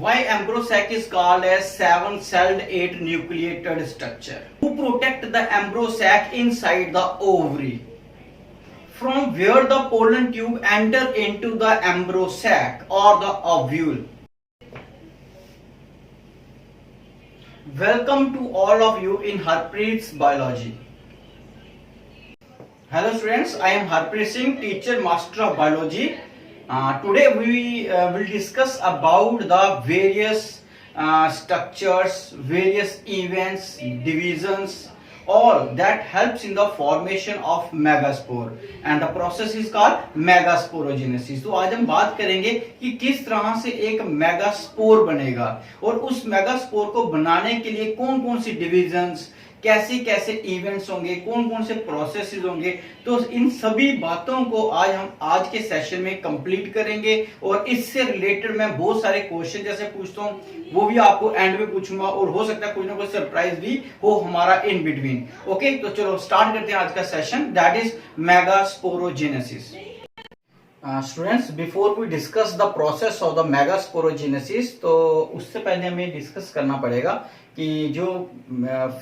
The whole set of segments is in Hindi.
Why ambrosac is called as seven-celled, eight-nucleated structure? To protect the ambrosac inside the ovary, from where the pollen tube enter into the ambrosac or the ovule. Welcome to all of you in Harpreet's Biology. Hello students, I am Harpreet Singh, teacher, master of biology. Today we will discuss about the various structures, various events, divisions, all that helps in the formation of megaspore and the process is called megasporogenesis. तो आज हम बात करेंगे कि किस तरह से एक मेगास्पोर बनेगा और उस मेगास्पोर को बनाने के लिए कौन कौन सी डिविजन्स, कैसे कैसे इवेंट्स होंगे, कौन कौन से प्रोसेसेस होंगे। तो इन सभी बातों को आज हम आज के सेशन में कंप्लीट करेंगे और इससे रिलेटेड मैं बहुत सारे क्वेश्चन जैसे पूछता हूं वो भी आपको एंड में पूछूंगा और हो सकता है कुछ ना कुछ सरप्राइज भी हो हमारा इन बिटवीन। ओके, तो चलो स्टार्ट करते हैं आज का session, that is megasporogenesis. Students, before we discuss the process of the megasporogenesis, तो उससे पहले हमें डिस्कस करना पड़ेगा कि जो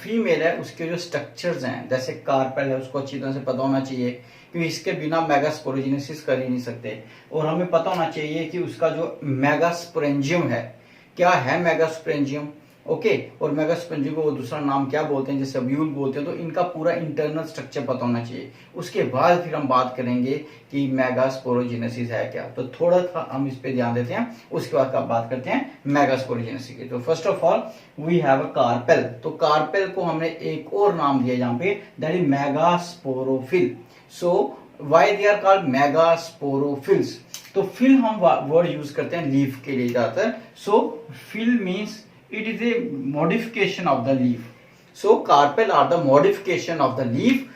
फीमेल है उसके जो स्ट्रक्चर्स हैं, जैसे कार्पेल है, उसको अच्छी तरह से पता होना चाहिए क्योंकि इसके बिना मेगास्पोरोजेनेसिस कर ही नहीं सकते। और हमें पता होना चाहिए कि उसका जो मेगास्पोरेंजियम है, क्या है मेगास्पोरेंजियम, ओके। और मेगास्पोरेंजियम को वो दूसरा नाम क्या बोलते हैं, जैसे अब्यूल बोलते हैं। तो इनका पूरा इंटरनल स्ट्रक्चर पता होना चाहिए। उसके बाद फिर हम बात करेंगे कि मेगास्पोरोजेनेसिस है क्या। तो थोड़ा सा हम इस पे ध्यान देते हैं, उसके बाद का बात करते हैं मेगास्पोरोजेनेसिस की। तो first of all we have a carpel. तो कार्पेल को हमने एक और नाम दिया यहाँ पे, that is megasporophyll. So why they are called megasporophylls. तो फिल हम वर्ड यूज करते हैं लीफ के लिए ज्यादातर। So phyll means it is a modification of the leaf. So carpel are the modification of the leaf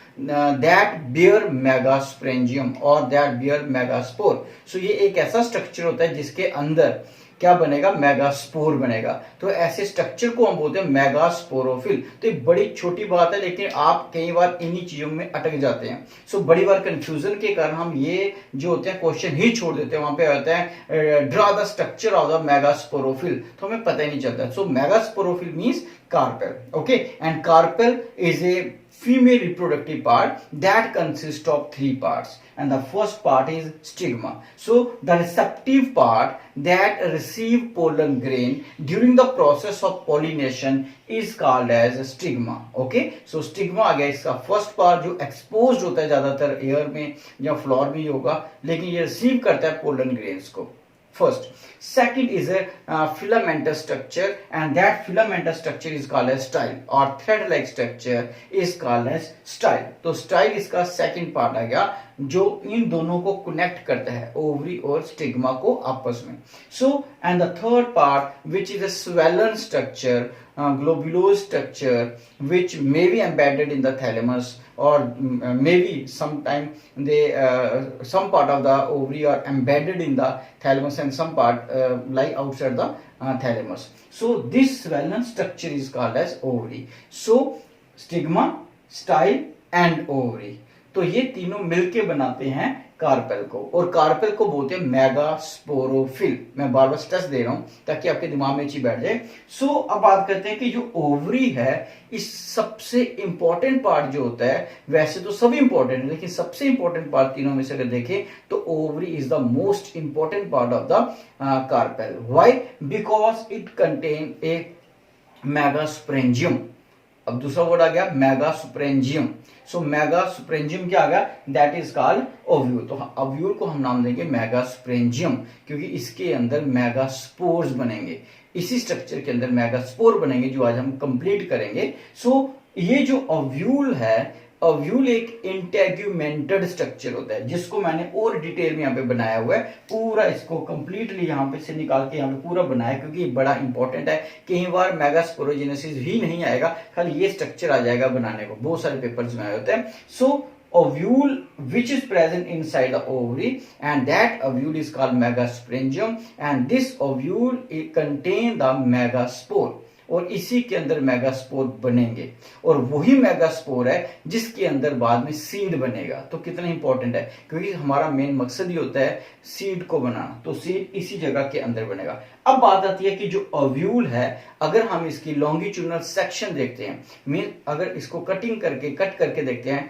that bear megasporangium or that bear megaspore. So ये एक ऐसा स्ट्रक्चर होता है जिसके अंदर क्या बनेगा, मेगास्पोर बनेगा। तो ऐसे स्ट्रक्चर को हम बोलते हैं मेगास्पोरोफिल। तो ये बड़ी छोटी बात है लेकिन आप कई बार इन्हीं चीजों में अटक जाते हैं। सो बड़ी बार कंफ्यूजन के कारण हम ये जो होते हैं क्वेश्चन ही छोड़ देते हैं। वहां पे होता है draw the structure of the megasporophyll, तो हमें पता ही नहीं चलता। So megasporophyll means carpel, okay, and carpel is a female reproductive part that consists of three parts, and the first part is stigma. So the receptive part that receive pollen grain during the process of pollination is called as stigma, okay. So stigma आ गया इसका फर्स्ट पार्ट जो एक्सपोज्ड होता है ज्यादातर एयर में या फ्लोर में होगा, लेकिन ये रिसीव करता है पोलन ग्रेन्स को। First, second is a filamentous structure, and that filamentous structure is called as style, or thread-like structure is called as style. तो style इसका second part आ गया जो इन दोनों को connect करता है, ओवरी और स्टिग्मा को आपस में। So, and the third part, which is a swollen structure, globulose structure, which may be embedded in the thalamus, or maybe sometime they some part of the ovary are embedded in the thalamus and some part lie outside the thalamus. So this swollen structure is called as ovary. So stigma, style and ovary, तो ये तीनों मिलके बनाते हैं कार्पेल को, और कार्पेल को बोलते हैं मेगास्पोरोफिल। मैं बार बार स्ट्रेस दे रहा हूं ताकि आपके दिमाग में चीज बैठ जाए। सो अब बात करते हैं कि जो ओवरी है, इस सबसे इंपॉर्टेंट पार्ट जो होता है, वैसे तो सभी इंपॉर्टेंट है लेकिन सबसे इंपॉर्टेंट पार्ट तीनों में से अगर देखें तो ovary is the most important part of the carpel. Why? Because it contain a megasporangium. अब दूसरा वर्ड आ गया मेगास्पोरेंजियम। सो मेगास्पोरेंजियम क्या आ गया, दैट इज कॉल्ड ओव्यूल। तो ओव्यूल को हम नाम देंगे मेगास्पोरेंजियम क्योंकि इसके अंदर मेगास्पोर्स बनेंगे, इसी स्ट्रक्चर के अंदर मेगास्पोर बनेंगे जो आज हम कंप्लीट करेंगे। सो ये जो ओव्यूल है, ओव्यूल एक इंटेग्यूमेंटेड स्ट्रक्चर होता है जिसको मैंने और डिटेल में यहाँ पे बनाया हुआ है। पूरा इसको कंप्लीटली यहाँ पे से निकाल के यहाँ पे पूरा बनाया क्योंकि बड़ा इंपॉर्टेंट है। कई बार मेगास्पोरोजेनेसिस ही नहीं आएगा, खाली ये स्ट्रक्चर आ जाएगा बनाने को, बहुत सारे पेपर्स में आए होते हैं। सो ovule which is present inside the ovary, and that ovule is called megasporangium, and this ovule it contain the megaspore, और इसी के अंदर मेगास्पोर बनेंगे और वही मेगास्पोर है जिसके अंदर बाद में सीड बनेगा। तो कितना इंपॉर्टेंट है, क्योंकि हमारा मेन मकसद ही होता है सीड को बनाना, तो सीड इसी जगह के अंदर बनेगा। अब बात आती है कि जो ओव्यूल है, अगर हम इसकी लॉन्गिट्यूडनल सेक्शन देखते हैं, मीन अगर इसको कट करके देखते हैं,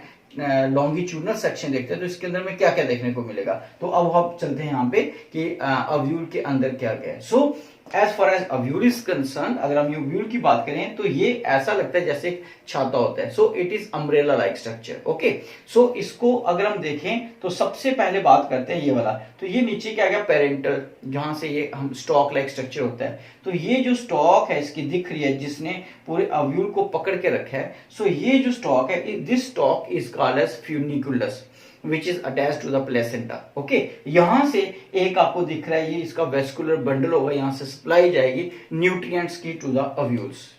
लॉन्गिट्यूडनल सेक्शन देखते हैं, तो इसके अंदर में क्या क्या देखने को मिलेगा। तो अब हम चलते हैं यहाँ पे कि ओव्यूल के अंदर क्या क्या है। So as far as ovule is concerned, अगर हम ओव्यूल की बात करें तो ये ऐसा लगता है जैसे एक छाता होता है। So it is umbrella like structure. Okay, so इसको अगर हम देखें तो सबसे पहले बात करते हैं ये वाला, तो ये नीचे क्या गया पेरेंटल, जहां से ये हम स्टॉक लाइक स्ट्रक्चर होता है। तो ये जो स्टॉक है इसकी दिख रही है जिसने पूरे ओव्यूल को पकड़ के रखा है। सो ये जो स्टॉक है, this stalk is called as funiculus which is attached to the placenta. Okay, यहां से एक आपको दिख रहा है, ये इसका वेस्कुलर बंडल होगा, यहां से सप्लाई जाएगी न्यूट्रिएंट्स की to the ovules.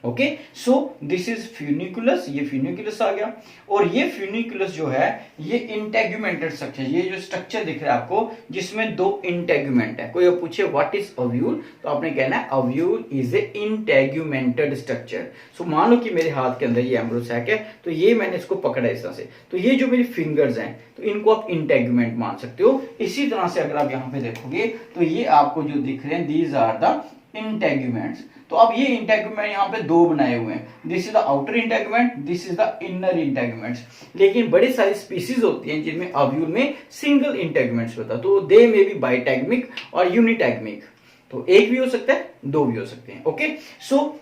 Okay, so this is funiculus, ये फ्यूनिकुलस आ गया। और ये फ्यूनिकुलस जो है ये इंटेगुमेंटेड स्ट्रक्चर, ये जो स्ट्रक्चर दिख रहा है आपको जिसमें दो इंटेगुमेंट है। कोई पूछे व्हाट इज ओव्यूल, तो आपने कहना है ओव्यूल इज ए इंटेगुमेंटेड स्ट्रक्चर। सो मान लो कि मेरे हाथ के अंदर ये एम्ब्रोसैक है, तो ये मैंने इसको पकड़ा इस तरह से, तो ये जो मेरी फिंगर्स हैं तो इनको आप इंटेगुमेंट मान सकते हो। इसी तरह से अगर आप यहाँ पे देखोगे तो ये आपको जो दिख रहे हैं दीज आर द इंटेगुमेंट्स। तो अब ये इंटेगुमेंट यहाँ पे दो बनाए हुए हैं, this is the outer integument, this is the inner integuments. लेकिन बड़ी सारी स्पीसीज होती हैं जिनमें ओव्यूल में सिंगल इंटेगुमेंट्स होता है, तो दे मे बी बाइटैगमिक और यूनिटैगमिक। तो एक भी हो सकता है, दो भी हो सकते हैं। ओके, सो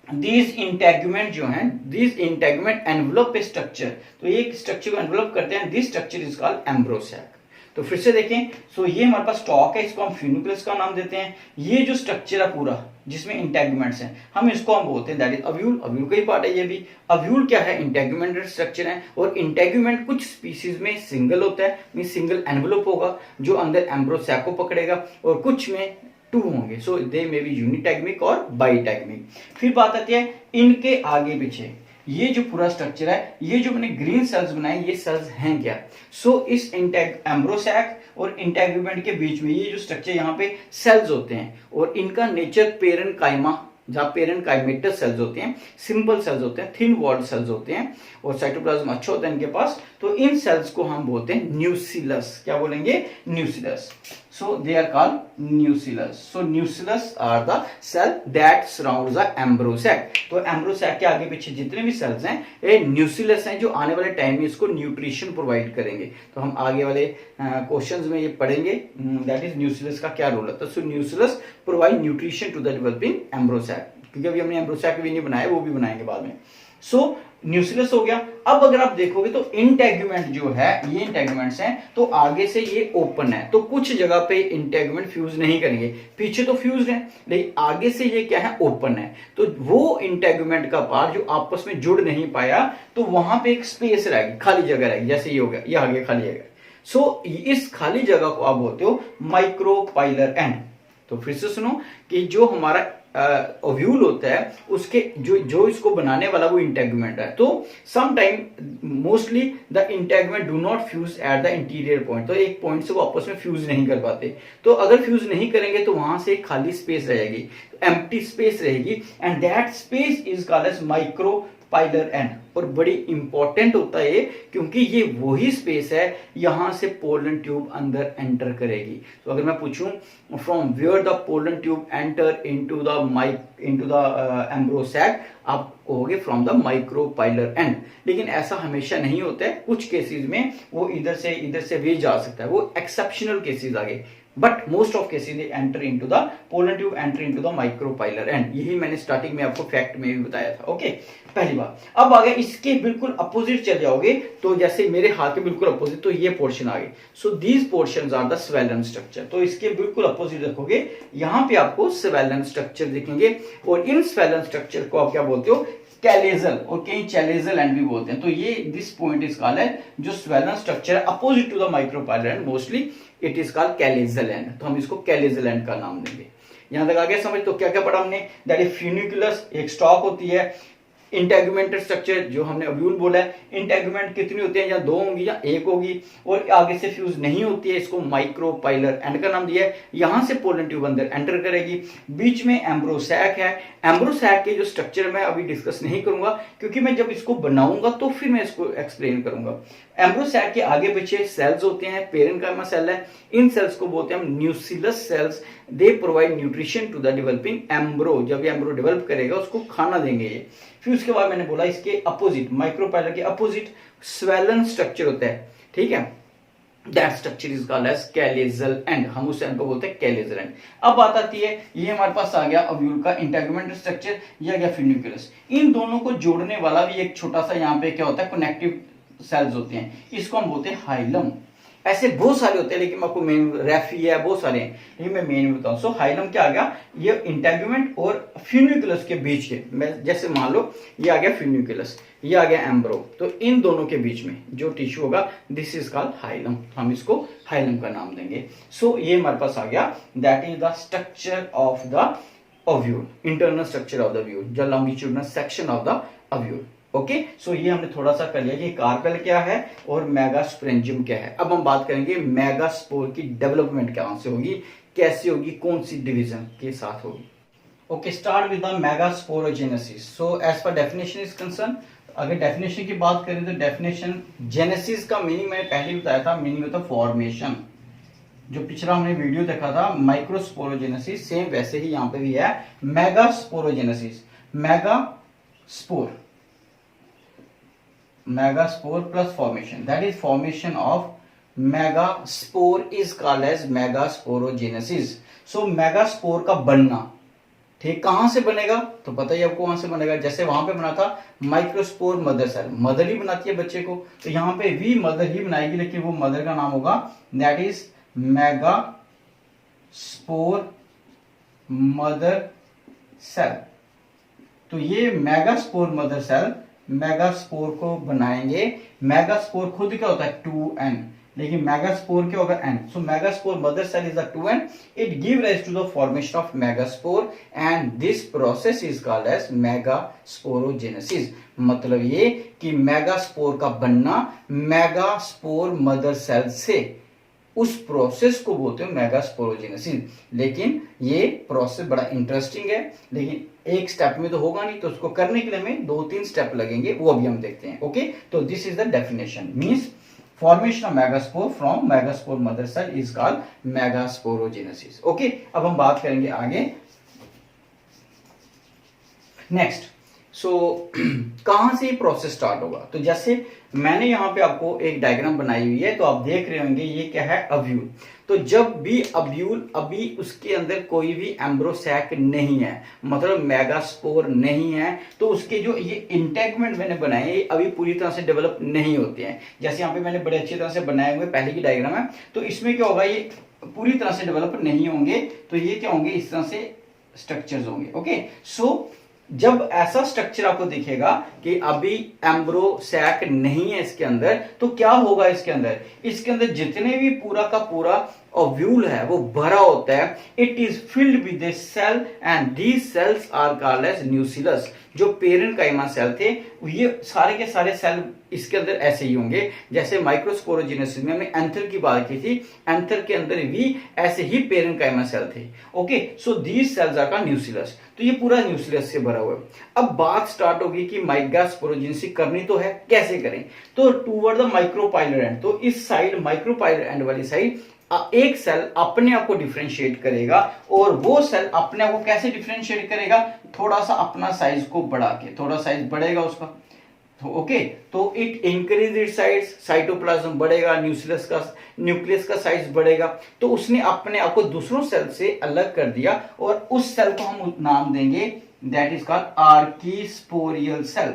दीज इंटेगुमेंट जो हैं, these integument envelope A structure, तो ये स्ट्रक्चर को एनवलप करते हैं, दिस स्ट्रक्चर इज कॉल्ड एम्ब्रोसैक। तो फिर से देखें, सो ये हमारे पास स्टॉक है, इसको हम फ्यूनिकुलस का नाम देते हैं। ये जो स्ट्रक्चर है पूरा जिसमें इंटेगुमेंट्स हैं, हम इसको हम बोलते हैं दैट इज ओव्यूल। ओव्यूल का ही पार्ट है ये भी। ओव्यूल क्या है, इंटेगुमेंटेड स्ट्रक्चर है, और इंटेगुमेंट कुछ स्पीसीज में सिंगल होता है, मीन सिंगल एनवलप होगा जो अंदर एम्ब्रोसैक को पकड़ेगा, और कुछ में टू होंगे, सो दे मे बी यूनिटैगमिक और बाइटैगमिक। फिर बात आती है इनके आगे पीछे, ये जो पूरा स्ट्रक्चर है, ये जो मैंने ग्रीन सेल्स बनाए, ये सेल्स हैं क्या। सो इस एम्ब्रोसैक और इंटेगुमेंट के बीच में ये जो स्ट्रक्चर, यहाँ पे सेल्स होते हैं, और इनका नेचर पेरेन्काइमा, जहां पेरेन्काइमेटस सेल्स होते हैं, सिंपल सेल्स होते हैं, थिन वॉल्ड सेल्स होते हैं, और साइटोप्लाज्म अच्छा होता है इनके पास। तो इन सेल्स को हम बोलते हैं न्यूसिलस। क्या बोलेंगे, nucellus. So they are called nucellus. So nucellus are the cell that surrounds the embryo sac. तो एम्ब्रोसैक के आगे पीछे जितने भी सेल्स हैं ये न्यूसिलस हैं, जो आने वाले टाइम में इसको न्यूट्रिशन प्रोवाइड करेंगे। तो हम आगे वाले क्वेश्चंस में ये पढ़ेंगे दैट इज न्यूसिलस का क्या रोल होता है। So nucellus provide nutrition to the developing embryo sac, क्योंकि अभी हमने एम्ब्रोसैक भी नहीं बनाया, वो भी बनाएंगे बाद में। सो न्यूसिलस हो गया। अब अगर आप देखोगे तो इंटेगुमेंट जो है, ये इंटेगुमेंट्स हैं, तो आगे से ये ओपन है, तो कुछ जगह पे इंटेगुमेंट फ्यूज नहीं करेंगे, पीछे तो फ्यूज है, लेकिन आगे से ये क्या है, ओपन है। तो वो इंटेगुमेंट का पार्ट जो आपस में जुड़ नहीं पाया, तो वहां पे एक स्पेस रहेगी, खाली जगह रहेगी, जैसे ये हो गया, ये आगे खाली जगह। सो इस खाली जगह को आप बोलते हो माइक्रोपाइलर एंड। तो फिर से सुनो कि जो हमारा ओव्यूल होता है उसके जो इसको बनाने वाला वो इंटेगुमेंट है। तो some time mostly the integument do not fuse at the interior point, तो एक पॉइंट से वो आपस में फ्यूज नहीं कर पाते। तो अगर फ्यूज नहीं करेंगे तो वहां से खाली स्पेस रहेगी, एम्प्टी स्पेस रहेगी, and that space is called as micropylar end. और बड़ी इंपॉर्टेंट होता है ये, क्योंकि ये वही स्पेस है यहां से पोलन ट्यूब अंदर एंटर करेगी। तो अगर मैं पूछूं from where the pollen tube enter into the embryo sac, आप कहोगे फ्रॉम द माइक्रोपाइलर एंड। लेकिन ऐसा हमेशा नहीं होता है, कुछ केसेस में वो इधर से वे जा सकता है, वो एक्सेप्शनल केसेस आगे, but most of cases they enter into the pollen tube enter into the micropylar and. यही मैंने स्टार्टिंग में आपको फैक्ट में भी बताया था। ओके, पहली बात। अब आगे इसके बिल्कुल अपोजिट चल जाओगे, तो जैसे मेरे हाथ के बिल्कुल अपोजिट, तो ये पोर्शन आ गए। So these portions are the swollen structure. तो इसके बिल्कुल अपोजिट देखोगे, यहां पे आपको स्वेलन स्ट्रक्चर दिखेंगे, और इन स्वेलन स्ट्रक्चर को आप क्या बोलते हो, कैलेजल, और कहीं चैलेजल एंड भी बोलते हैं। तो ये दिस पॉइंट इज कॉल्ड है जो स्वेलन स्ट्रक्चर है opposite to the micropylar end, mostly it is called chalazal end. तो हम इसको कैलेजल एंड का नाम देंगे। यहां तक आ गया समझ। तो क्या क्या पढ़ा हमने, दैट इज फ्यूनिकुलस, एक स्टॉक होती है, इंटेगुमेंटेड स्ट्रक्चर जो हमने ओव्यूल बोला है, इंटेगुमेंट कितनी होती है, या 2 होंगी या 1 होगी, और आगे से फ्यूज नहीं होती है, इसको माइक्रोपाइलर एंड का नाम दिया है। यहां से पोलन ट्यूब अंदर एंटर करेगी, बीच में एम्ब्रोसैक है। एम्ब्रोसैक के जो स्ट्रक्चर मैं अभी डिस्कस नहीं करूंगा, क्योंकि मैं जब इसको बनाऊंगा तो फिर मैं इसको एक्सप्लेन करूंगा। एम्ब्रोसैक के आगे पीछे सेल्स होते हैं, पेरेन्काइमा सेल है, इन सेल्स को बोलते हैं हम nucellus cells. They provide nutrition to the developing embryo. जब ये एम्ब्रो डेवलप करेगा उसको खाना देंगे ये। फिर उसके बाद मैंने बोला इसके अपोजिट, माइक्रोपाइलर के अपोजिट स्वेलन स्ट्रक्चर होता है, ठीक है, that structure is called as chalazal end. हम उस एंड को बोलते हैं कैलेजल एंड। अब बात आती है, ये हमारे पास आ गया ओव्यूल का इंटेगुमेंटेड स्ट्रक्चर, ये आ गया फ्यूनिकुलस। इन दोनों को जोड़ने वाला भी एक छोटा सा यहाँ पे क्या होता है, कनेक्टिव सेल्स होते हैं, इसको हम बोलते हैं हाइलम। ऐसे बहुत सारे होते हैं, लेकिन आपको मेन रेफी है, बहुत सारे हैं, लेकिन मैं मेन बताऊं। सो हाइलम क्या आ गया, ये इंटेगुमेंट और फ्यूनिकुलस के बीच के, मैं जैसे मान लो ये आ गया फ्यूनिकुलस, ये आ गया एम्ब्रो, तो इन दोनों के बीच में जो टिश्यू होगा दिस इज कॉल्ड हाइलम, हम इसको हाइलम का नाम देंगे। सो ये हमारे पास आ गया, that is the structure of the ovule, internal structure of the ovule, the longitudinal section of the ovule. Okay, so ये हमने थोड़ा सा कर लिया कि कार्पेल क्या है और मेगास्पोरेंजियम क्या है। अब हम बात करेंगे मेगास्पोर की डेवलपमेंट कहां से होगी, कैसे होगी, कौन सी डिवीजन के साथ होगी। Okay, start with the megasporogenesis. So as per definition is concerned, अगर डेफिनेशन की बात करें तो डेफिनेशन, जेनेसिस का मीनिंग मैंने पहले बताया था, मीनिंग होता है फॉर्मेशन। जो पिछला हमने वीडियो देखा था माइक्रोस्पोरोजेनेसिस, सेम वैसे ही यहां पे भी है megasporogenesis. Megaspore, megaspore plus formation, that is formation of megaspore is called as megasporogenesis. So megaspore का बनना, ठीक, कहां से बनेगा तो पता ही आपको, वहां से बनेगा। जैसे वहां पे बना था माइक्रोस्पोर मदर सेल, मदर ही बनाती है बच्चे को, तो यहां पे भी मदर ही बनाएगी, लेकिन वो मदर का नाम होगा that is megaspore mother cell. तो ये मेगास्पोर मदर सेल मेगास्पोर को बनाएंगे। मेगास्पोर खुद क्या होता है 2n, लेकिन मेगास्पोर क्या होगा n। So megaspore mother cell is the 2n, it give rise to the formation of megaspore and this process is called as megasporogenesis. मतलब ये कि मेगास्पोर का बनना मेगास्पोर मदर सेल से, उस प्रोसेस को बोलते हैं मेगास्पोरोजेनेसिस। लेकिन ये प्रोसेस बड़ा इंटरेस्टिंग है, लेकिन एक स्टेप में तो होगा नहीं, तो उसको करने के लिए हमें 2-3 स्टेप लगेंगे, वो अभी हम देखते हैं। ओके, तो this is the definition, means formation of megaspore from megaspore mother cell is called megasporogenesis. Okay, अब हम बात करेंगे आगे नेक्स्ट। सो कहां से ये प्रोसेस स्टार्ट होगा, तो जैसे मैंने यहां पे आपको एक डायग्राम बनाई हुई है, तो आप देख रहे होंगे ये क्या है, ओव्यूल। तो जब भी ओव्यूल, अभी उसके अंदर कोई भी एम्ब्रोसैक नहीं है, मतलब मेगास्पोर नहीं है, तो उसके जो ये इंटेगुमेंट मैंने बनाए ये अभी पूरी तरह से डेवलप नहीं होते हैं। जैसे यहाँ पे मैंने बड़े अच्छी तरह से बनाए हुए पहले की डायग्राम है, तो इसमें क्या होगा, ये पूरी तरह से डेवलप नहीं होंगे, तो ये क्या होंगे, इस तरह से स्ट्रक्चर्स होंगे। ओके, सो जब ऐसा स्ट्रक्चर आपको दिखेगा कि अभी एम्ब्रोसैक नहीं है इसके अंदर, तो क्या होगा इसके अंदर, इसके अंदर जितने भी पूरा का पूरा ओव्यूल है वो भरा होता है। It is filled with a cell and these cells are called as nucellus. जो पेरेन्काइमा सेल थे, ये सारे के सारे सेल इसके अंदर ऐसे ही होंगे। जैसे माइक्रोस्पोरोजेनेसिस में हमने एंथर की बात की थी, एंथर के अंदर भी ऐसे ही पेरेन्काइमा सेल थे। Okay, so these cells are called nucellus. तो ये पूरा न्यूसिलस से भरा हुआ है। अब बात स्टार्ट होगी कि मेगास्पोरोजेनेसिस करनी तो है, कैसे करें, तो टूवर्ड द माइक्रोपाइलर एंड, तो इस साइड माइक्रोपाइलर एंड वाली साइड एक सेल अपने आप को डिफरेंशिएट करेगा, और वो सेल अपने आप को कैसे डिफरेंशिएट करेगा, थोड़ा सा अपना साइज को बढ़ा के, थोड़ा साइज बढ़ेगा उसका, तो ओके, तो it increase it size, cytoplasm बढ़ेगा, न्यूक्लियस का साइज बढ़ेगा, तो उसने अपने आप को दूसरों सेल से अलग कर दिया, और उस सेल को हम नाम देंगे दैट इज कॉल्ड आर्कीस्पोरियल सेल।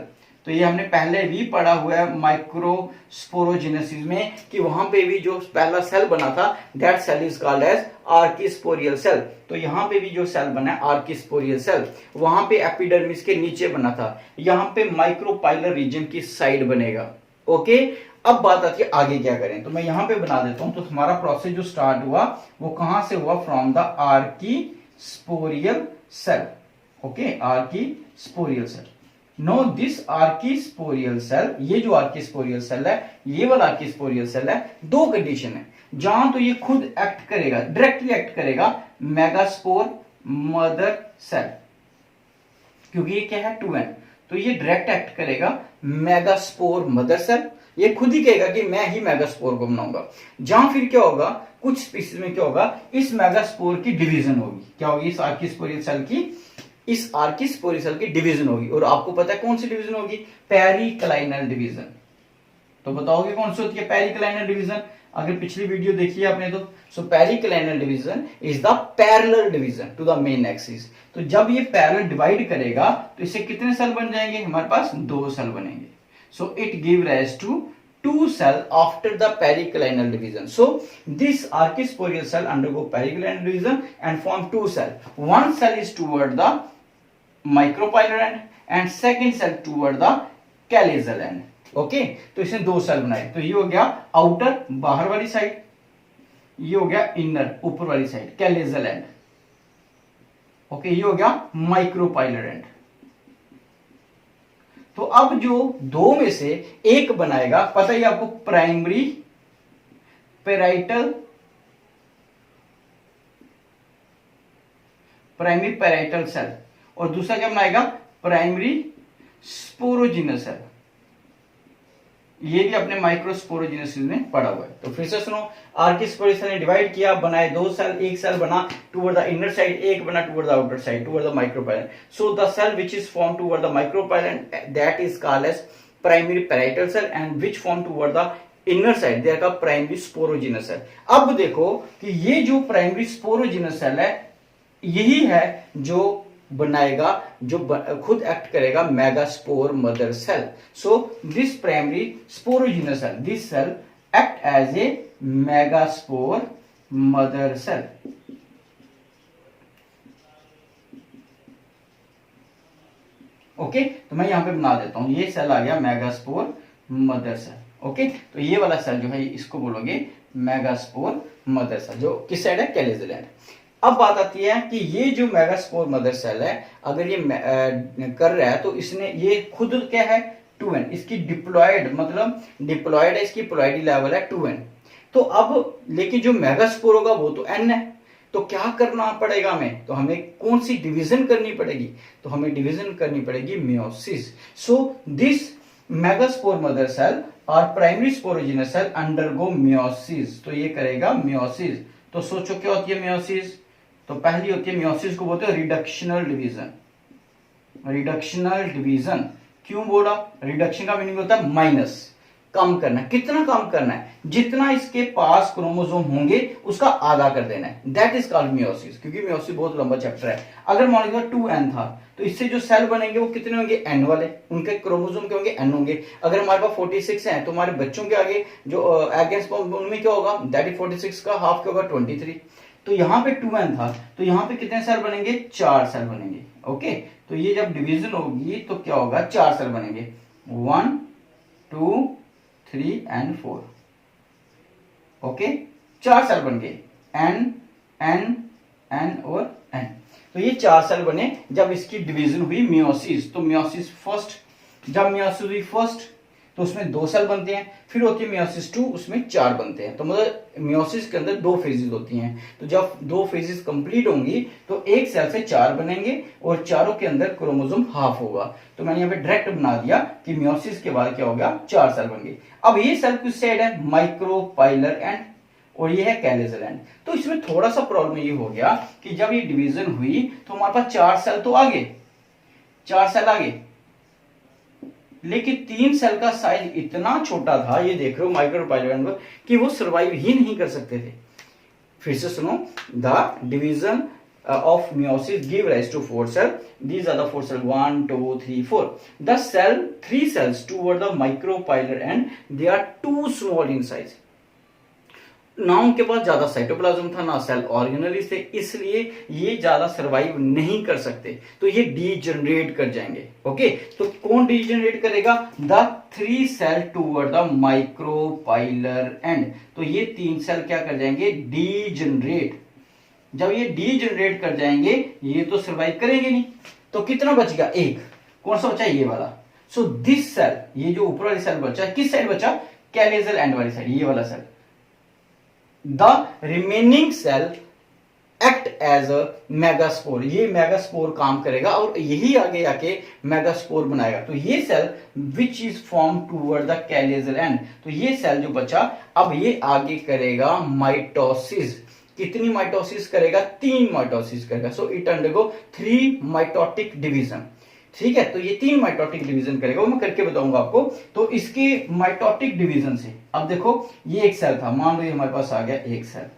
तो ये हमने पहले भी पढ़ा हुआ है माइक्रोस्पोरोजेनेसिस में, कि वहां पे भी जो पहला सेल बना था that cell is called as archesporial cell. तो यहाँ पे भी जो सेल बना है आर्कीस्पोरियल सेल, वहां पे एपिडर्मिस के नीचे बना था, यहाँ पे माइक्रोपाइलर रीजन की साइड बनेगा। ओके, अब बात आती है आगे क्या करें, तो मैं यहां पे बना देता हूं। तो हमारा प्रोसेस जो स्टार्ट हुआ वो कहां से हुआ, from the archesporial cell. Okay, archesporial cell. No this archesporial cell, ये जो आर्किस्पोरियल सेल है, ये वाला आर्किस्पोरियल सेल है, दो कंडीशन है जहां तो ये खुद एक्ट करेगा, डायरेक्टली एक्ट करेगा मेगास्पोर मदर सेल, क्योंकि ये क्या है 2n, तो ये डायरेक्ट एक्ट करेगा मेगास्पोर मदर सेल, ये खुद ही कहेगा कि मैं ही मेगास्पोर को बनाऊंगा। जहां फिर क्या होगा, कुछ स्पीसीज में क्या होगा, इस मेगास्पोर की डिवीजन होगी, क्या होगी, इस आर्किस्पोरियल सेल की, इस आर्किस्पोरियल सेल की डिवीजन होगी, और आपको पता है कौन सी डिवीजन होगी, पेरिक्लाइनल डिवीजन। तो बताओगे कौन सी होती है पेरिक्लाइनल डिवीजन, अगर पिछली वीडियो देखी है आपने तो। So periclinal division is the parallel division to the main axis. तो जब ये पैरेलल डिवाइड करेगा तो इससे कितने सेल बन जाएंगे, हमारे पास 2 सेल बनेंगे। So it give rise to 2 cell after the periclinal division. So this archisporial cell undergo periclinal division and form 2 cell. One cell is toward the micropylar end and second cell toward the callosal end. Okay, तो इसने 2 सेल बनाए, तो ये हो गया आउटर बाहर वाली साइड, ये हो गया इनर ऊपर वाली साइड कैलेजल एंड। ओके, ये हो गया माइक्रोपाइलर एंड। तो अब जो 2 में से एक बनाएगा, पता ही आपको, प्राइमरी पैराइटल सेल, और दूसरा क्या बनाएगा, प्राइमरी स्पोरोजिनस सेल। ये भी अपने माइक्रोस्पोरोजिनस में पढ़ा हुआ है। तो फिर से सुनो, आर्किस्पोरियल सेल ने डिवाइड किया, बनाए 2 सेल, एक सेल बना टुवर्ड द इनर साइड, एक बना toward the outer side, toward the micropylar. So the cell which is form toward the micropylar that is called as primary parietal cell and which form toward the inner side they are called primary sporogenous cell. अब देखो कि ये जो प्राइमरी स्पोरोजिनस सेल है, यही है जो बनाएगा, जो खुद एक्ट करेगा megaspore mother cell. So this primary sporogenous cell, this cell act as a megaspore mother cell. Okay, तो मैं यहां पे बना देता हूं, ये सेल आ गया मेगास्पोर मदर सेल। ओके, तो ये वाला सेल जो है इसको बोलोगे मेगास्पोर मदर सेल, जो किस साइड है, कैलेजल एंड। अब बात आती है कि ये जो मेगास्पोर मदर सेल है, अगर ये कर रहा है तो इसने, ये खुद क्या है 2n, इसकी डिप्लॉयड मतलब डिप्लॉयड है, इसकी प्लॉयडी लेवल है 2n। तो अब लेकिन जो मेगास्पोर होगा वो तो n है, तो क्या करना पड़ेगा हमें, तो हमें कौन सी डिवीजन करनी पड़ेगी, तो हमें डिवीजन करनी पड़ेगी meiosis. So this megaspore mother cell और primary sporogenous cell undergo meiosis, तो ये करेगा मियोसिस। तो सोचो क्या होती है मियोसिस, तो पहली होती है मियोसिस को बोलते हैं रिडक्शनल डिवीजन। रिडक्शनल डिवीजन क्यों बोला, रिडक्शन का मीनिंग होता है माइनस, कम करना। कितना कम करना है, जितना इसके पास क्रोमोसोम होंगे उसका आधा कर देना है, दैट इज कॉल्ड मियोसिस। क्योंकि मियोसिस बहुत लंबा चैप्टर है। अगर मान लीजिए 2n था तो इससे जो सेल बनेंगे वो कितने होंगे, n वाले, उनके क्रोमोसोम के होंगे n होंगे। अगर हमारे पास 46 है तो हमारे बच्चों के आगे जो एग उनमें क्या होगा, दैट इज 46 का हाफ क्या होगा 23। तो यहाँ पे 2n था तो यहाँ पे कितने सेल बनेंगे, 4 सेल बनेंगे। ओके, तो ये जब डिवीजन होगी तो क्या होगा, 4 सेल बनेंगे, 1 2 3 and 4। ओके, 4 सेल बन गए, n n n और n। तो ये 4 सेल बने जब इसकी डिवीजन हुई मियोसिस। तो मियोसिस फर्स्ट, जब मियोसिस हुई फर्स्ट तो उसमें 2 सेल बनते हैं, फिर होती है मियोसिस 2, उसमें 4 बनते हैं। तो मतलब मियोसिस के अंदर 2 फेजेस होती हैं। तो जब 2 फेजेस कंप्लीट होंगी तो एक सेल से 4 बनेंगे और चारों के अंदर क्रोमोसोम हाफ होगा। तो मैंने यहाँ पे डायरेक्ट बना दिया कि मियोसिस के बाद क्या हो गया, 4 सेल बन गए। अब ये सेल किस साइड है, माइक्रोपाइलर एंड, और ये है कैलेजल एंड। तो इसमें थोड़ा सा प्रॉब्लम ये हो गया कि जब ये डिवीजन हुई तो हमारे पास 4 सेल तो आ गए, 4 सेल आ गए, लेकिन 3 सेल का साइज इतना छोटा था, ये देख रहे हो माइक्रोपाइलर, कि वो सर्वाइव ही नहीं कर सकते थे। फिर से सुनो, the division of meiosis give rise to 4 cells. These are the 4 cells, 1 2 3 4. The cell 3 cells toward the micropylar end, they are too small in size. ना उनके पास ज्यादा साइटोप्लाज्म था, ना सेल ऑर्गेनेल्स थे, इसलिए ये ज्यादा सर्वाइव नहीं कर सकते, तो ये डीजनरेट कर जाएंगे। ओके, तो कौन डीजनरेट करेगा, the 3 cell toward the micropylar end. तो ये 3 सेल क्या कर जाएंगे, डीजनरेट। जब ये डीजनरेट कर जाएंगे ये तो सर्वाइव करेंगे नहीं, तो कितना बच गया, 1। कौन सा बचा? ये वाला। सो दिस सेल, ये जो ऊपर वाली सेल बचा, किस साइड बचा? कैलेजल एंड वाली साइड, ये वाला cell. The remaining cell act as a megaspore, ये मेगास्पोर काम करेगा और यही आगे आके मेगास्पोर बनाएगा। तो ये cell which is form toward the chalazal end, तो ये सेल जो बचा अब ये आगे करेगा माइटोसिस। कितनी माइटोसिस करेगा? 3 माइटोसिस करेगा। So it undergo 3 mitotic division. ठीक है, तो ये 3 माइटोटिक डिवीजन करेगा, वो मैं करके बताऊंगा आपको। तो इसके माइटोटिक डिवीजन से अब देखो, ये एक सेल था, मान लो ये हमारे पास आ गया एक सेल,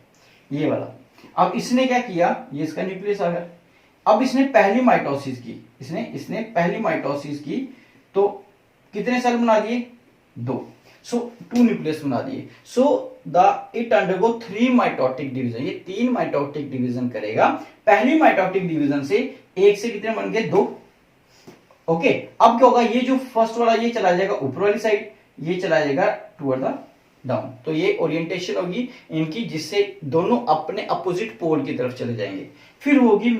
ये वाला। अब इसने क्या किया? ये इसका न्यूक्लियस आ गया। अब इसने पहली माइटोसिस की, इसने पहली माइटोसिस की, तो कितने सेल बना दिए? 2। सो 2 न्यूक्लियस बना दिए। So the it undergo 3 mitotic division, ये 3 माइटोटिक डिवीजन करेगा। पहली माइटोटिक डिवीजन से एक से कितने बन गए? 2। ओके, अब क्या होगा? ये जो फर्स्ट वाला ये चला जाएगा ऊपर वाली साइड, ये चला जाएगा टुवर्ड द डाउन। तो ये ओरिएंटेशन होगी इनकी, जिससे दोनों अपने अपोजिट पोल की तरफ चले जाएंगे। फिर होगी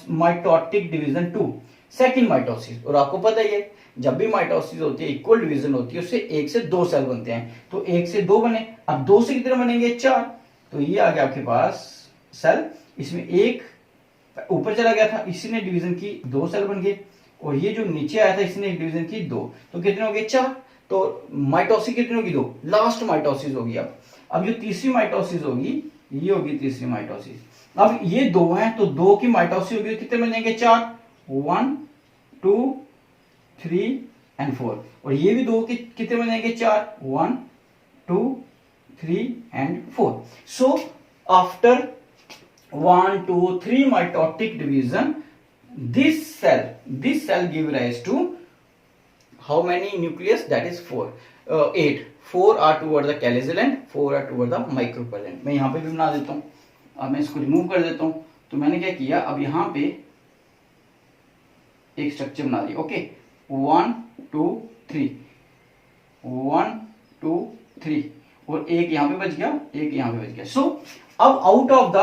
माइटोटिक डिवीजन 2, सेकंड माइटोसिस। और आपको पता ही है, जब भी माइटोसिस होती है, इक्वल डिवीजन होती है, उससे 1 से 2 सेल बनते हैं। तो 1 से 2 बने, अब 2 से कितने बनेंगे? 4। तो ये आ गया आपके पास सेल, इसमें एक ऊपर चला गया था, इसी ने डिवीजन की, 2 सेल बन गए। और ये जो नीचे आया था, इसने एक डिवीजन की 2, तो कितने हो गए? 4। तो माइटोसिस कितनी होगी? 2। लास्ट माइटोसिस होगी। अब जो तीसरी माइटोसिस होगी, ये होगी तीसरी माइटोसिस। अब ये 2 हैं, तो 2 की माइटोसिस होगी, कितने बनेंगे? 4। 1 2 3 एंड 4। और ये भी 2 के कितने बनेंगे? 4। 1 2 3 and 4। So after 1 2 3 mitotic division, this cell give rise to how many nucleus? That is 4. 8. 4 are toward the calyzal end, 4 are toward the micropoll end. मैं यहां पे भी बना देता हूं। अब मैं इसको रिमूव कर देता हूं। तो मैंने क्या किया, अब यहां पे एक स्ट्रक्चर बना दिया। ओके, 1 2 3, 1 2 3, और एक यहां पे बच गया, एक यहां पे बच गया। सो अब out of the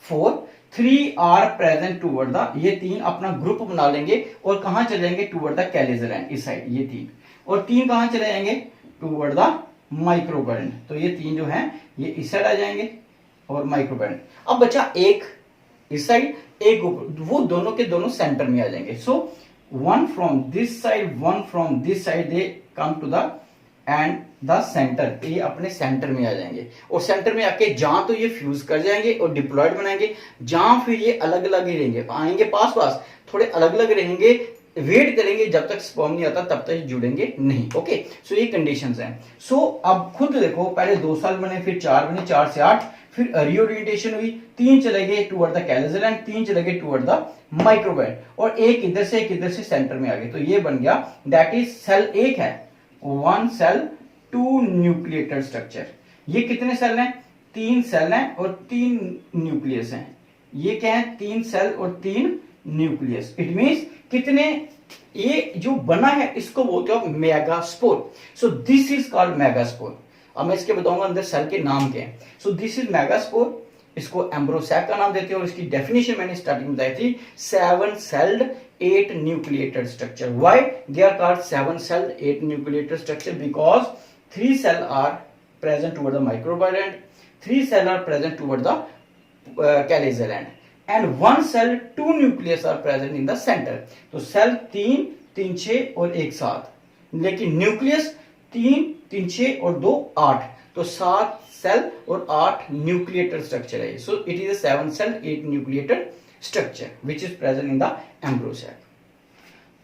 4, 3 are present toward the, ये 3 अपना ग्रुप बना लेंगे और कहां चले जाएंगे? टूवर्ड द कैलेजल एंड, इस साइड ये 3। और 3 कहां चले जाएंगे? Toward the micropyle end. तो ये 3 जो हैं ये इस साइड आ जाएंगे और माइक्रोपोल एंड। अब बचा एक इस साइड, एक ऊपर, वो दोनों के दोनों सेंटर में आ जाएंगे। So 1 from this side, 1 from this side, they come to the end the centre, ये अपने सेंटर में आ जाएंगे। और सेंटर में आके जहां तो ये फ्यूज कर जाएंगे और डिप्लॉयड बनाएंगे, जहां फिर ये अलग अलग ही रहेंगे, आएंगे पास पास, थोड़े अलग अलग रहेंगे, वेट करेंगे जब तक स्पर्म नहीं आता तब तक जुड़ेंगे नहीं। ओके, सो ये कंडीशंस हैं। सो अब खुद देखो, पहले 2 साल बने, फिर 4 बने, 4 से 8, फिर रीओरिएंटेशन हुई, 3 चले गए टुवर्ड द कैलेजल एंड, 3 चले गए टुवर्ड द माइक्रोपोल एंड, और एक इधर से एक इधर से सेंटर में आ गए। तो ये बन गया, दैट इज सेल एक है, 1 सेल 2 न्यूक्लिएटेड स्ट्रक्चर। ये कितने सेल हैं? 3 सेल हैं और 3 न्यूक्लियस हैं। ये क्या है? 3 सेल और 3 न्यूक्लियस। इट मींस कितने, ये जो बना है इसको बोलते हो megaspore. So this is called megaspore. अब मैं इसके बताऊंगा अंदर सेल के नाम क्या है। सो दिस इज मेगास्पोर, इसको एम्ब्रोसैक का नाम देते हैं, और इसकी डेफिनेशन मैंने स्टार्टिंग में बताई थी, 7 sailed 8 nucleated structure. Why they are called 7 celled 8 nucleated structure? Because 3 cells are present toward the micropoll end, 3 cells are present toward the calyzal end, and 1 cell 2 nucleus are present in the center. तो सेल 3 3 6 और 1 7, लेकिन न्यूक्लियस 3 3 6 और 2 8, तो 7 सेल और 8 न्यूक्लिएटेड स्ट्रक्चर है। So it is a 7 cell 8 nucleated structure which is present in the embryo sac.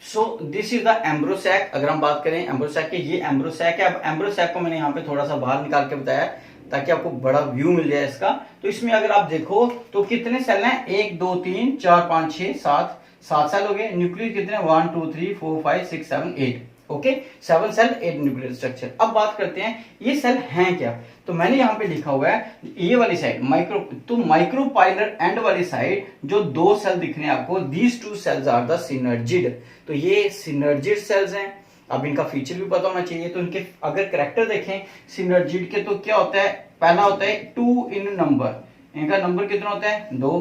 So this is the embryo sac. अगर हम बात करें embryo sac के, ये embryo sac है। अब embryo sac को मैंने यहाँ पे थोड़ा सा बाहर निकाल के बताया ताकि आपको बड़ा व्यू मिल जाए इसका। तो इसमें अगर आप देखो तो कितने सेल हैं? 1 2 3 4 5 6 7, 7 सेल हो गए। न्यूक्लियस कितने? 1 2 3 4 5 6 7 8। Okay, 7 cell 8 nuclear structure. अब बात करते हैं ये सेल हैं क्या। तो मैंने यहाँ पे लिखा हुआ है ये वाली साइड माइक्रो, तो माइक्रोपाइलर एंड वाली साइड जो 2 सेल दिख रहे हैं आपको, these 2 cells are the synergid. तो ये सिनर्जिड सेल्स हैं। अब इनका फीचर भी पता होना चाहिए। तो इनके अगर कैरेक्टर देखें सिनर्जिड के, तो क्या होता है? पहला होता है 2 इन नंबर, इनका नंबर कितना होता है? 2।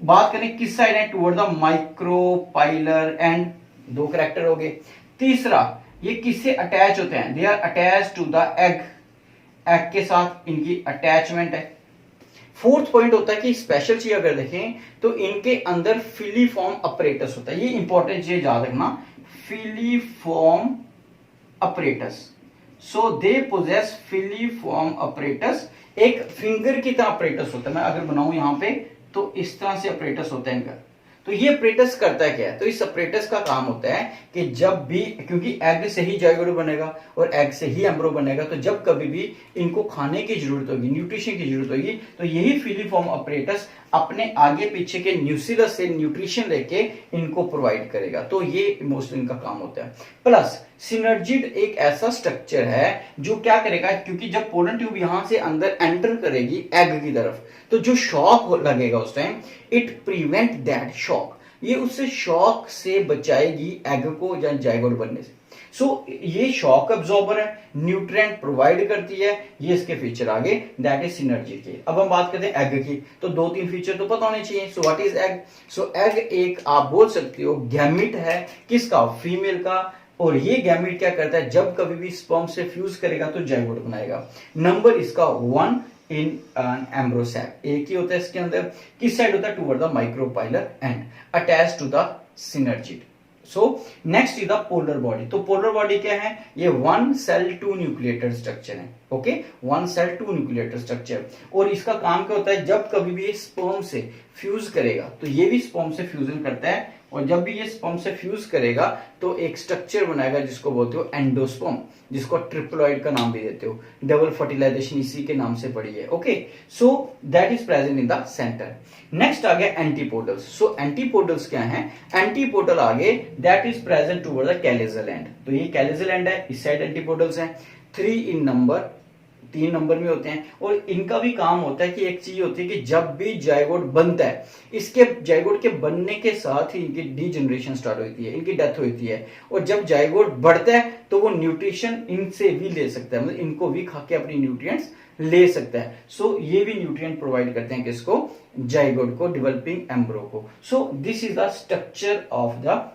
बात करें किस साइड है? टुवर्ड द माइक्रोपाइलर एंड दो कैरेक्टर हो गए। तीसरा, ये किससे अटैच होते हैं? They are attach to the egg, egg के साथ इनकी अटैचमेंट है। फोर्थ पॉइंट होता है कि स्पेशल चीज अगर देखें तो इनके अंदर फिलीफॉर्म अपरेटस होता है। ये इंपॉर्टेंट चीज याद रखना, filiform apparatus. So they possess filiform apparatus. एक फिंगर की तरह apparatus होता है। मैं अगर बनाऊं यहां पे तो इस तरह से apparatus होता है इनका। तो ये apparatus करता क्या है? तो इस apparatus का काम होता है कि जब भी, क्योंकि एग से ही जाइगोट बनेगा और एग से ही एम्ब्रो बनेगा, तो जब कभी भी इनको खाने की जरूरत होगी, न्यूट्रिशन की जरूरत होगी, तो यही फिलीफॉर्म अपरेटस अपने आगे पीछे के न्यूसिलस से न्यूट्रिशन लेके इनको प्रोवाइड करेगा। तो ये मोस्टली इनका काम होता है। प्लस सिनर्जिड एक ऐसा स्ट्रक्चर है जो क्या करेगा, क्योंकि जब पोलन ट्यूब यहां से अंदर एंटर करेगी एग की तरफ, तो जो शॉक लगेगा उस time, it prevent that shock, ये उससे शॉक से बचाएगी एग को या जाइगोट बनने से। सो ये शॉक अब्जॉर्बर है, न्यूट्रिएंट प्रोवाइड करती है, ये इसके फीचर आगे, दैट इज सिनर्जी के। अब हम बात करते हैं एग की, तो दो तीन फीचर तो पता होने चाहिए। So what is egg? So egg एक आप बोल सकते हो गैमिट है, किसका? फीमेल का। और ये गैमिट क्या करता है, जब कभी भी स्पर्म से फ्यूज करेगा तो जाइगोट बनाएगा। नंबर इसका 1 इन एन एम्ब्रोसैक, एक ही होता है इसके अंदर। किस साइड होता है? Toward the micropylar end attach to the synergid. So next is the polar body. तो पोलर बॉडी क्या है? ये 1 सेल 2 न्यूक्लिएटेड स्ट्रक्चर है। Okay, 1 cell 2 nucleated structure. और इसका काम क्या होता है, जब कभी भी ये स्पर्म से फ्यूज करेगा, तो ये भी स्पर्म से फ्यूजन करता है, और जब भी ये स्पर्म से फ्यूज करेगा तो एक स्ट्रक्चर बनाएगा जिसको बोलते हो एंडोस्पर्म, जिसको ट्रिप्लॉइड का नाम भी देते हो। डबल फर्टिलाइजेशन इसी के नाम से पड़ी है। Okay, so that is present in the centre. Next आ गया एंटीपोडल्स। सो एंटीपोडल्स क्या है? एंटीपोडल आगे that is present toward the chalazal end. तो ये कैलिजल एंड है, इस साइड एंटीपोडल्स है। 3 इन नंबर, 3 नंबर में होते हैं। और इनका भी काम होता है कि एक चीज होती है कि जब भी जाइगोट बनता है, इसके जाइगोट के बनने के साथ ही इनकी डीजनरेशन स्टार्ट होती है, इनकी डेथ होती है। और जब जाइगोट बढ़ता है तो वो न्यूट्रिशन इनसे भी ले सकता है, मतलब इनको भी खा के अपनी न्यूट्रिएंट्स ले सकता है। सो ये भी न्यूट्रिएंट प्रोवाइड करते हैं किसको? जाइगोट को, डेवलपिंग एम्ब्रो को। So this is the structure of the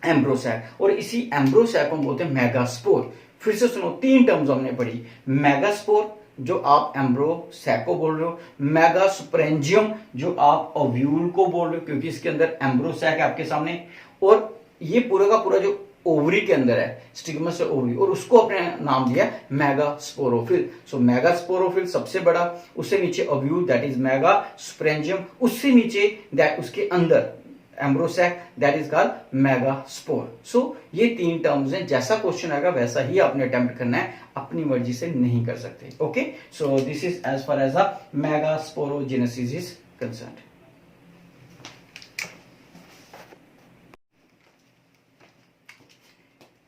embryo sac. और इसी एम्ब्रोसैक को बोलते हैं मेगास्पोर। फिर से सुनो, 3 टर्म्स हमने पढ़ी। मेगास्पोर जो आप एम्ब्रोसैक को बोल रहे हो, मेगास्पोरेंजियम जो आप ओव्यूल को बोल रहे हो, क्योंकि इसके अंदर एम्ब्रोसैक है आपके सामने, और ये पूरा का पूरा जो ओवरी के अंदर है, स्टिग्मस ओवरी, और उसको अपने नाम दिया मेगास्पोरोफिल। सो मेगास्पोरोफिल सबसे बड़ा, उससे नीचे ओव्यूल दैट इज मेगास्पोरेंजियम, उससे नीचे दैट उसके अंदर एम्ब्रोसैक दैट इज कॉल्ड मेगास्पोर। सो ये 3 टर्म्स हैं, जैसा क्वेश्चन आएगा वैसा ही आपने अटेम्प्ट करना है, अपनी मर्जी से नहीं कर सकते। Okay, so this is as far as the megasporogenesis is concerned.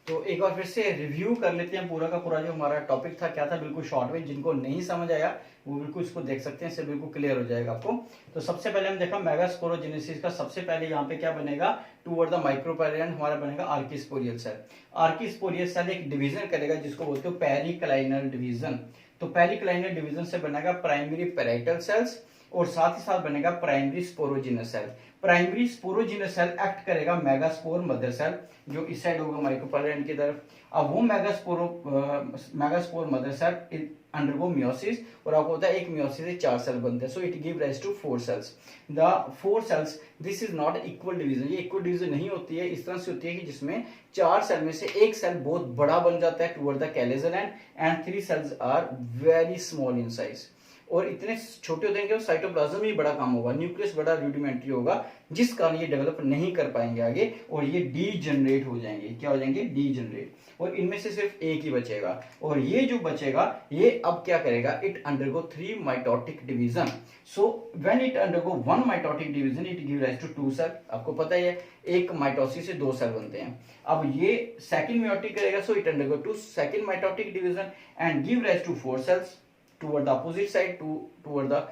तो एक बार फिर से रिव्यू कर लेते हैं पूरा का पूरा जो हमारा टॉपिक था, क्या था, बिल्कुल शॉर्ट में। जिनको नहीं समझ आया वो बिल्कुल इसको देख सकते हैं, इससे बिल्कुल क्लियर हो जाएगा आपको। तो सबसे पहले हम देखा मेगास्पोरोजेनेसिस का, सबसे पहले यहाँ पे क्या बनेगा? टुवर्ड द माइक्रोपाइलर हमारा बनेगा आर्किस्पोरियल सेल। आर्किस्पोरियल सेल एक डिवीजन करेगा जिसको बोलते हो पेरिक्लाइनल डिवीजन। तो पेरिक्लाइनल डिवीजन से बनेगा प्राइमरी पेराइटल सेल्स, और साथ ही साथ बनेगा primary sporogenous cell. Primary sporogenous cell act करेगा मेगास्पोर मदर सेल, जो इस साइड होगा माइक्रोपाइलर एंड की तरफ। अब वो megaspore mother cell undergo meiosis, और आपको होता है एक मियोसिस से 4 सेल बनते हैं। So it give rise to 4 cells. The 4 cells, this is not equal division, ये इक्वल डिवीजन नहीं होती है। इस तरह से होती है कि जिसमें 4 सेल में से एक सेल बहुत बड़ा बन जाता है toward the chalazal end 3 cells are very small in size. और इतने छोटे होते हैं कि साइटोप्लाज्म ही बड़ा काम होगा, न्यूक्लियस बड़ा रूडिमेंट्री होगा, जिस कारण ये डेवलप नहीं कर पाएंगे आगे, और ये डीजनरेट हो जाएंगे। क्या हो जाएंगे? डीजनरेट। और इनमें से सिर्फ एक ही बचेगा, और ये जो बचेगा ये अब क्या करेगा? It undergo 3 mitotic division. So when it undergo 1 mitotic division it give rise to 2 cell. आपको पता ही है एक माइटोसिस से 2 सेल बनते हैं। अब ये सेकंड माइटोटिक करेगा, so it undergo 2 second mitotic division and give rise to 4 cells toward the opposite side, toward the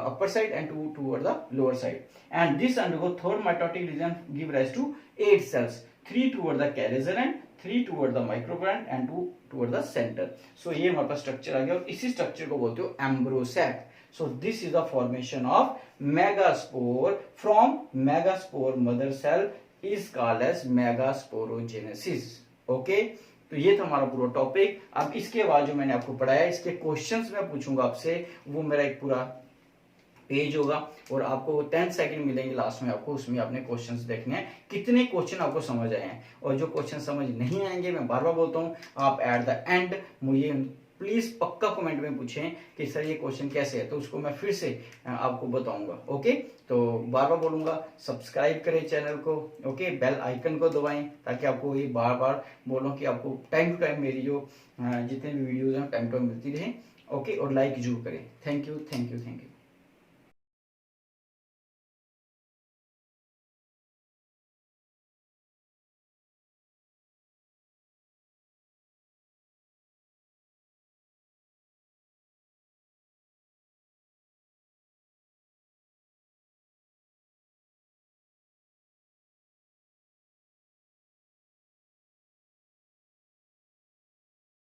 upper side and toward the lower side. And this undergo third mitotic division give rise to 8 cells, 3 toward the calyzar end, 3 toward the microgland and 2 toward the center. So ये हमारे पास स्ट्रक्चर आ गया, और इसी स्ट्रक्चर को बोलते हो एम्ब्रोसैक। So this is the formation of megaspore from megaspore mother cell is called as megasporogenesis. Okay, तो ये था हमारा पूरा टॉपिक। अब इसके बाद जो मैंने आपको पढ़ाया, इसके क्वेश्चंस मैं पूछूंगा आपसे, वो मेरा एक पूरा पेज होगा और आपको 10 सेकंड मिलेंगे लास्ट में आपको, उसमें आपने क्वेश्चंस देखने हैं कितने क्वेश्चन आपको समझ आए हैं। और जो क्वेश्चन समझ नहीं आएंगे, मैं बार बार बोलता हूँ, आप एट द एंड मुझे प्लीज पक्का कमेंट में पूछें कि सर ये क्वेश्चन कैसे है, तो उसको मैं फिर से आपको बताऊंगा। ओके, तो बार बार बोलूंगा, सब्सक्राइब करें चैनल को। ओके, बेल आइकन को दबाएं ताकि आपको ये बार बार बोलूं कि आपको टाइम टू टाइम मेरी जो जितने भी वीडियोज हैं टाइम टू टाइम मिलती रहे। ओके, और लाइक जरूर करें। Thank you, thank you, thank you.